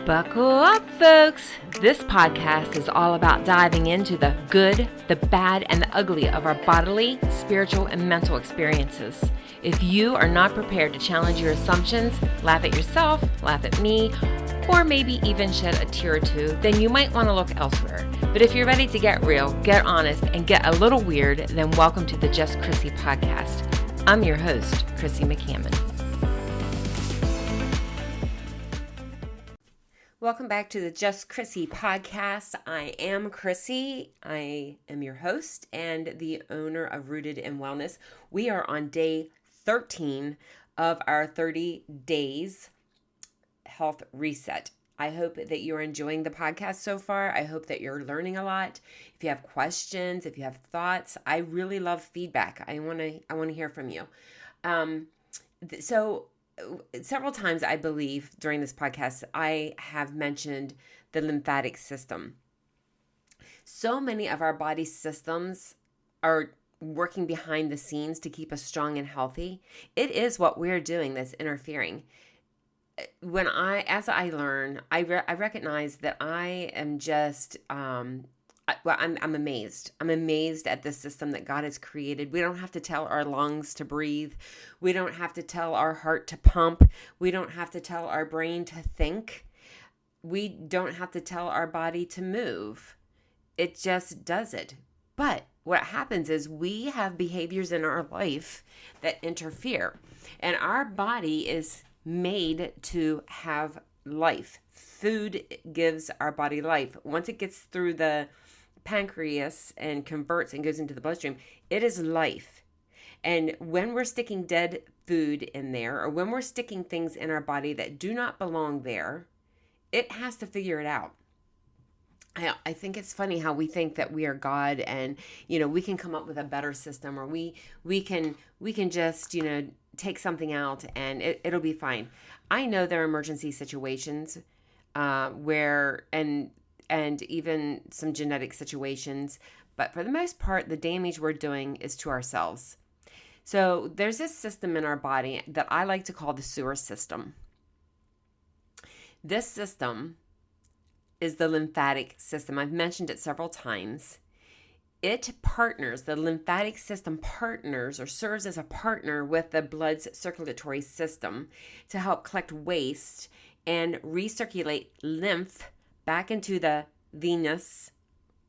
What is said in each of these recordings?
Buckle up, folks. This podcast is all about diving into the good, the bad, and the ugly of our bodily, spiritual, and mental experiences. If you are not prepared to challenge your assumptions, laugh at yourself, laugh at me, or maybe even shed a tear or two, then you might want to look elsewhere. But if you're ready to get real, get honest, and get a little weird, then welcome to the Just Chrissy podcast. I'm your host, Chrissy McCammon. Welcome back to the Just Chrissy podcast. I am Chrissy. I am your host and the owner of Rooted in Wellness. We are on day 13 of our 30 days health reset. I hope that you're enjoying the podcast so far. I hope that you're learning a lot. If you have questions, if you have thoughts, I really love feedback. I want to hear from you. Several times, I believe, during this podcast, I have mentioned the lymphatic system. So many of our body systems are working behind the scenes to keep us strong and healthy. It is what we're doing that's interfering. As I learn, I recognize that I am just, I'm amazed. I'm amazed at the system that God has created. We don't have to tell our lungs to breathe. We don't have to tell our heart to pump. We don't have to tell our brain to think. We don't have to tell our body to move. It just does it. But what happens is we have behaviors in our life that interfere. And our body is made to have life. Food gives our body life. Once it gets through the pancreas and converts and goes into the bloodstream, it is life. And when we're sticking dead food in there, or when we're sticking things in our body that do not belong there, it has to figure it out. I think it's funny how we think that we are God and, we can come up with a better system, or we can just, take something out and it'll be fine. I know there are emergency situations where, and even some genetic situations, but for the most part, the damage we're doing is to ourselves. So there's this system in our body that I like to call the sewer system. This system is the lymphatic system. I've mentioned it several times. The lymphatic system partners or serves as a partner with the blood's circulatory system to help collect waste and recirculate lymph back into the venous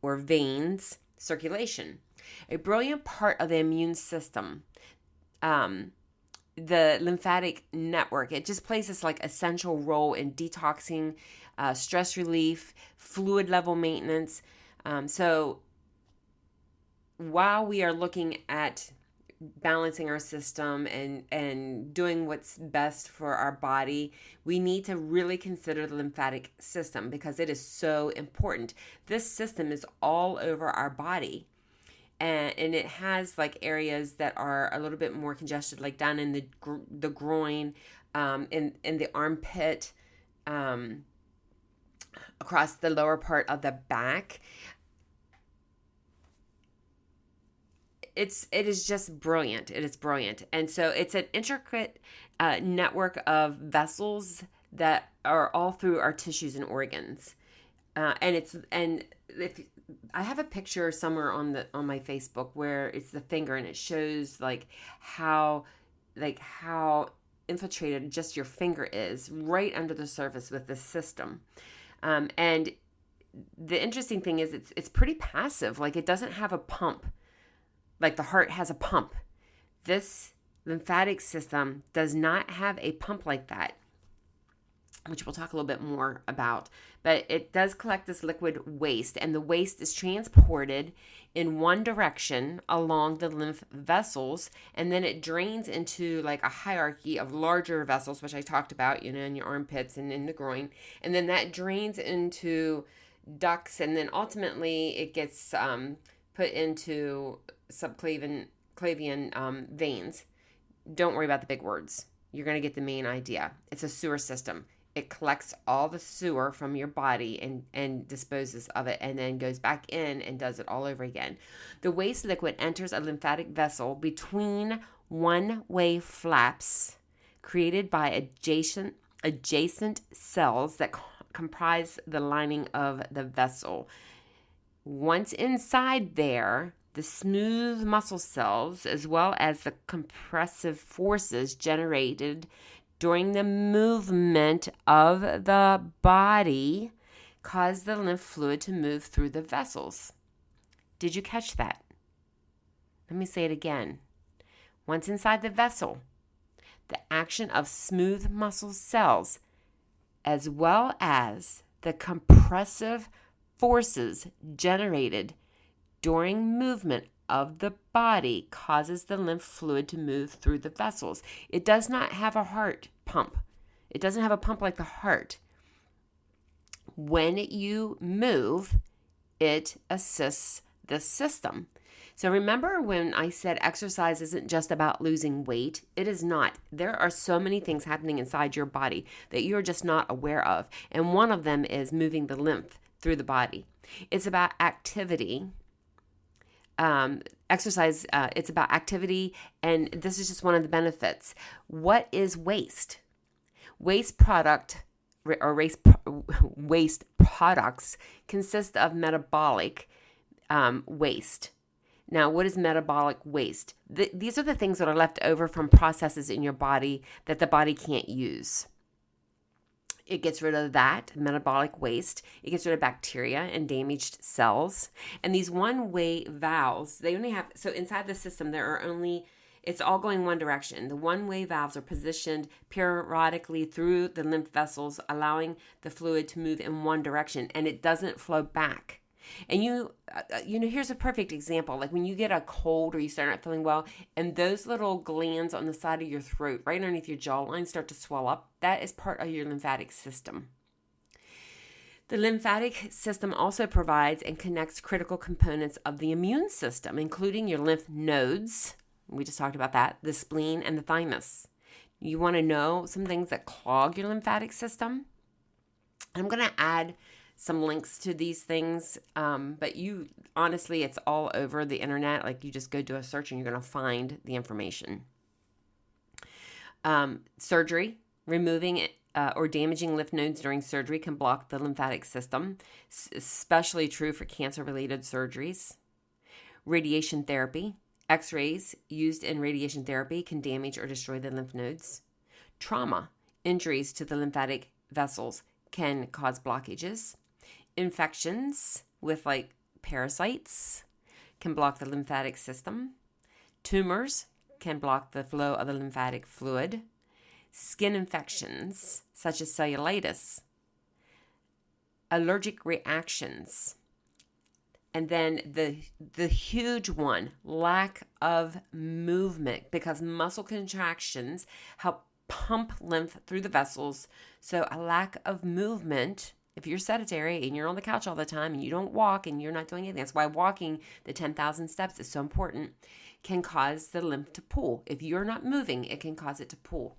or veins circulation. A brilliant part of the immune system, the lymphatic network, it just plays this essential role in detoxing, stress relief, fluid level maintenance. So while we are looking at balancing our system and doing what's best for our body, we need to really consider the lymphatic system because it is so important. This system is all over our body, and it has areas that are a little bit more congested, like down in the groin, in the armpit, across the lower part of the back. It is just brilliant. It is brilliant. And so it's an intricate network of vessels that are all through our tissues and organs. And if I have a picture somewhere on my Facebook where it's the finger and it shows how infiltrated just your finger is right under the surface with this system. And the interesting thing is it's pretty passive. It doesn't have a pump. Like the heart has a pump. This lymphatic system does not have a pump like that, which we'll talk a little bit more about. But it does collect this liquid waste, and the waste is transported in one direction along the lymph vessels, and then it drains into a hierarchy of larger vessels, which I talked about, in your armpits and in the groin. And then that drains into ducts, and then ultimately it gets put into subclavian veins. Don't worry about the big words. You're going to get the main idea. It's a sewer system. It collects all the sewer from your body and disposes of it, and then goes back in and does it all over again. The waste liquid enters a lymphatic vessel between one-way flaps created by adjacent cells that comprise the lining of the vessel. Once inside there, the smooth muscle cells, as well as the compressive forces generated during the movement of the body, cause the lymph fluid to move through the vessels. Did you catch that? Let me say it again. Once inside the vessel, the action of smooth muscle cells, as well as the compressive forces generated during movement of the body, causes the lymph fluid to move through the vessels. It does not have a heart pump. It doesn't have a pump like the heart. When you move, it assists the system. So remember when I said exercise isn't just about losing weight? It is not. There are so many things happening inside your body that you're just not aware of. And one of them is moving the lymph through the body. It's about activity. Exercise, it's about activity, and this is just one of the benefits. What is waste? Waste products consist of metabolic waste. Now, what is metabolic waste? These are the things that are left over from processes in your body that the body can't use. It gets rid of that metabolic waste. It gets rid of bacteria and damaged cells. And these one-way valves, they only have, so inside the system, it's all going one direction. The one-way valves are positioned periodically through the lymph vessels, allowing the fluid to move in one direction, and it doesn't flow back. And here's a perfect example. Like when you get a cold or you start not feeling well, and those little glands on the side of your throat, right underneath your jawline, start to swell up, that is part of your lymphatic system. The lymphatic system also provides and connects critical components of the immune system, including your lymph nodes. We just talked about that, the spleen and the thymus. You want to know some things that clog your lymphatic system? I'm going to add some links to these things, but honestly, it's all over the internet. Like you just go do a search and you're going to find the information. Surgery, removing or damaging lymph nodes during surgery can block the lymphatic system, especially true for cancer-related surgeries. Radiation therapy, X-rays used in radiation therapy can damage or destroy the lymph nodes. Trauma, injuries to the lymphatic vessels can cause blockages. Infections with like parasites can block the lymphatic system. Tumors can block the flow of the lymphatic fluid. Skin infections such as cellulitis. Allergic reactions. And then the huge one, lack of movement, because muscle contractions help pump lymph through the vessels. So a lack of movement, if you're sedentary and you're on the couch all the time and you don't walk and you're not doing anything, that's why walking the 10,000 steps is so important, can cause the lymph to pool. If you're not moving, it can cause it to pool.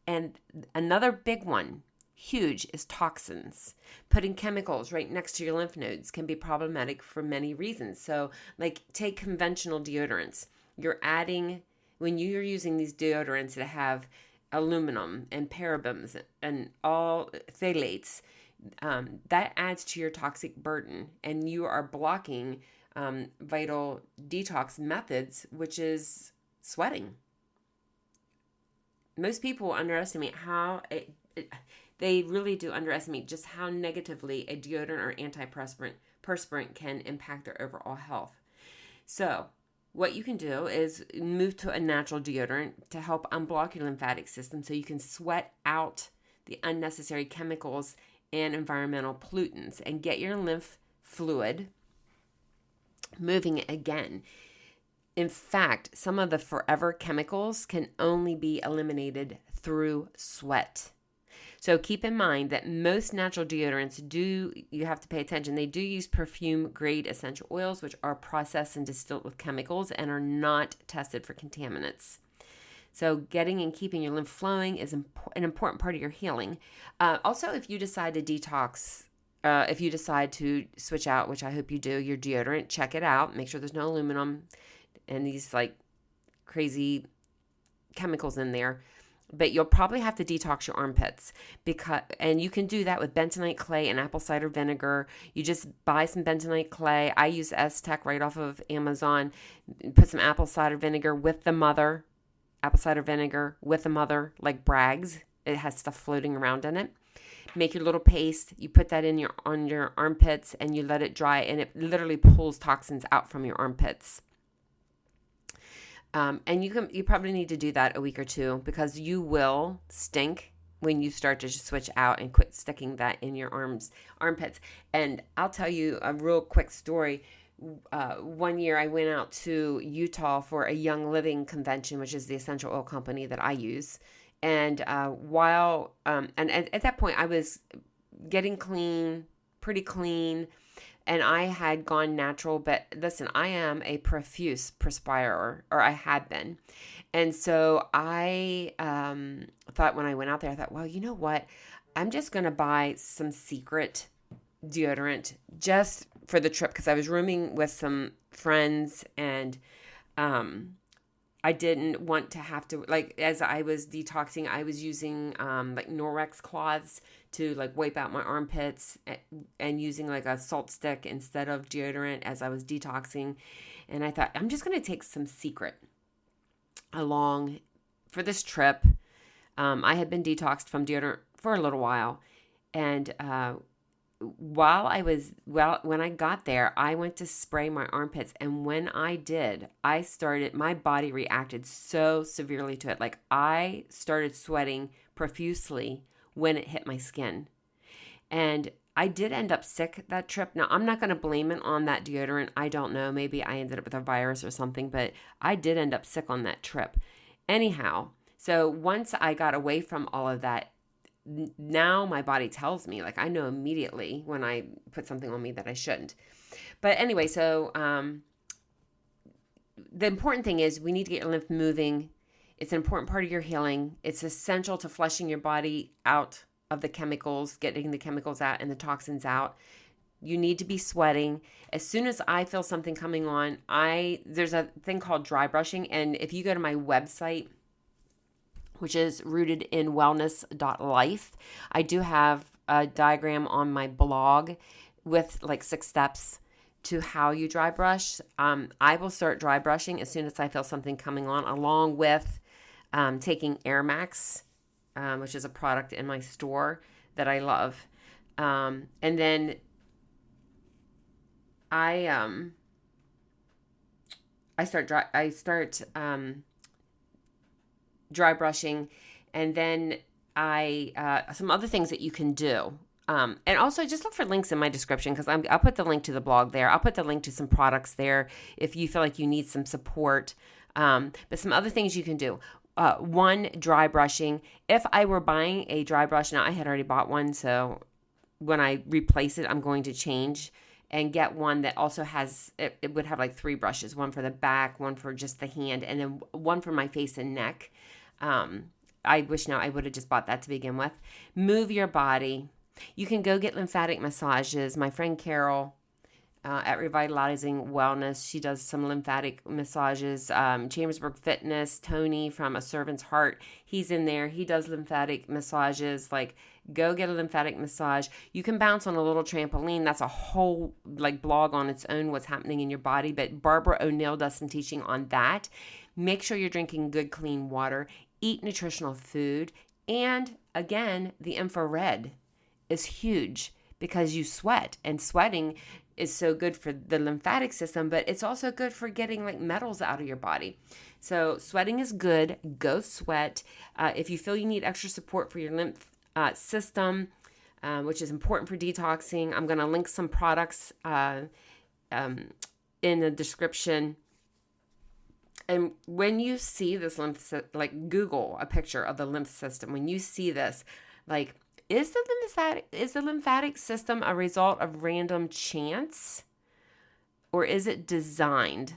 And another big one, huge, is toxins. Putting chemicals right next to your lymph nodes can be problematic for many reasons. So like take conventional deodorants. When you're using these deodorants that have aluminum and parabens and all phthalates, that adds to your toxic burden, and you are blocking vital detox methods, which is sweating. Most people underestimate they really do underestimate just how negatively a deodorant or antiperspirant can impact their overall health. So what you can do is move to a natural deodorant to help unblock your lymphatic system so you can sweat out the unnecessary chemicals and environmental pollutants and get your lymph fluid moving again. In fact, some of the forever chemicals can only be eliminated through sweat. So keep in mind that most natural deodorants you have to pay attention, they do use perfume grade essential oils, which are processed and distilled with chemicals and are not tested for contaminants. So getting and keeping your lymph flowing is an important part of your healing. Also, if you decide to detox, if you decide to switch out, which I hope you do, your deodorant, check it out. Make sure there's no aluminum and these like crazy chemicals in there. but you'll probably have to detox your armpits and you can do that with bentonite clay and apple cider vinegar. You just buy some bentonite clay. I use S-Tech right off of Amazon. Put some apple cider vinegar with the mother, like Bragg's. It has stuff floating around in it. Make your little paste. You put that on your armpits and you let it dry, and it literally pulls toxins out from your armpits. And you probably need to do that a week or two, because you will stink when you start to just switch out and quit sticking that in your armpits. And I'll tell you a real quick story. One year I went out to Utah for a Young Living convention, which is the essential oil company that I use. And at that point I was getting pretty clean, and I had gone natural. But listen, I am a profuse perspirer, or I had been. And so I thought, when I went out there, I thought, well, you know what? I'm just going to buy some Secret deodorant just for the trip, because I was rooming with some friends, and I didn't want to have to, like, as I was detoxing, I was using like Norwex cloths to like wipe out my armpits, and using like a salt stick instead of deodorant as I was detoxing. And I thought, I'm just going to take some Secret along for this trip. I had been detoxed from deodorant for a little while. And when I got there, I went to spray my armpits. And when I did, my body reacted so severely to it. Like, I started sweating profusely when it hit my skin. And I did end up sick that trip. Now, I'm not going to blame it on that deodorant. I don't know. Maybe I ended up with a virus or something, but I did end up sick on that trip. Anyhow, so once I got away from all of that, now my body tells me, like, I know immediately when I put something on me that I shouldn't. But anyway, so the important thing is we need to get your lymph moving. It's an important part of your healing. It's essential to flushing your body out of the chemicals, getting the chemicals out and the toxins out. You need to be sweating. As soon as I feel something coming on, there's a thing called dry brushing. And if you go to my website, which is rootedinwellness.life, I do have a diagram on my blog with like 6 steps to how you dry brush. I will start dry brushing as soon as I feel something coming on, along with taking Airmaxx, which is a product in my store that I love. And then I start dry brushing, and then some other things that you can do. And also just look for links in my description, because I'll put the link to the blog there. I'll put the link to some products there if you feel like you need some support. But some other things you can do. One, dry brushing. If I were buying a dry brush, now I had already bought one, so when I replace it, I'm going to change and get one that also has, it would have like 3 brushes, one for the back, one for just the hand, and then one for my face and neck. I wish now I would have just bought that to begin with. Move your body. You can go get lymphatic massages. My friend Carol at Revitalizing Wellness, she does some lymphatic massages. Chambersburg Fitness, Tony from A Servant's Heart, he's in there. He does lymphatic massages. Like, go get a lymphatic massage. You can bounce on a little trampoline. That's a whole like blog on its own, what's happening in your body. But Barbara O'Neill does some teaching on that. Make sure you're drinking good, clean water. Eat nutritional food. And again, the infrared is huge because you sweat, and sweating is so good for the lymphatic system, but it's also good for getting like metals out of your body. So sweating is good. Go sweat. If you feel you need extra support for your lymph system, which is important for detoxing, I'm going to link some products in the description. And when you see this like Google a picture of the lymph system, when you see this, like, is the lymphatic system a result of random chance, or is it designed?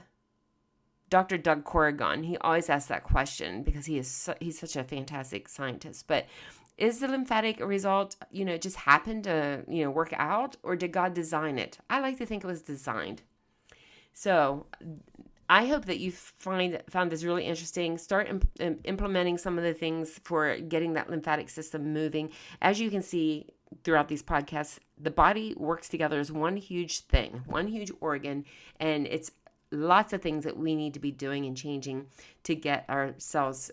Dr. Doug Corrigan, he always asks that question because he's such a fantastic scientist. But is the lymphatic a result, just happened to, work out, or did God design it? I like to think it was designed. So I hope that you found this really interesting. Start implementing some of the things for getting that lymphatic system moving. As you can see throughout these podcasts, the body works together as one huge thing, one huge organ, and it's lots of things that we need to be doing and changing to get ourselves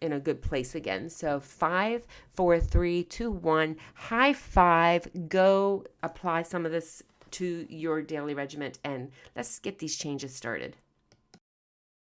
in a good place again. So 5, 4, 3, 2, 1, high five, go apply some of this to your daily regimen, and let's get these changes started.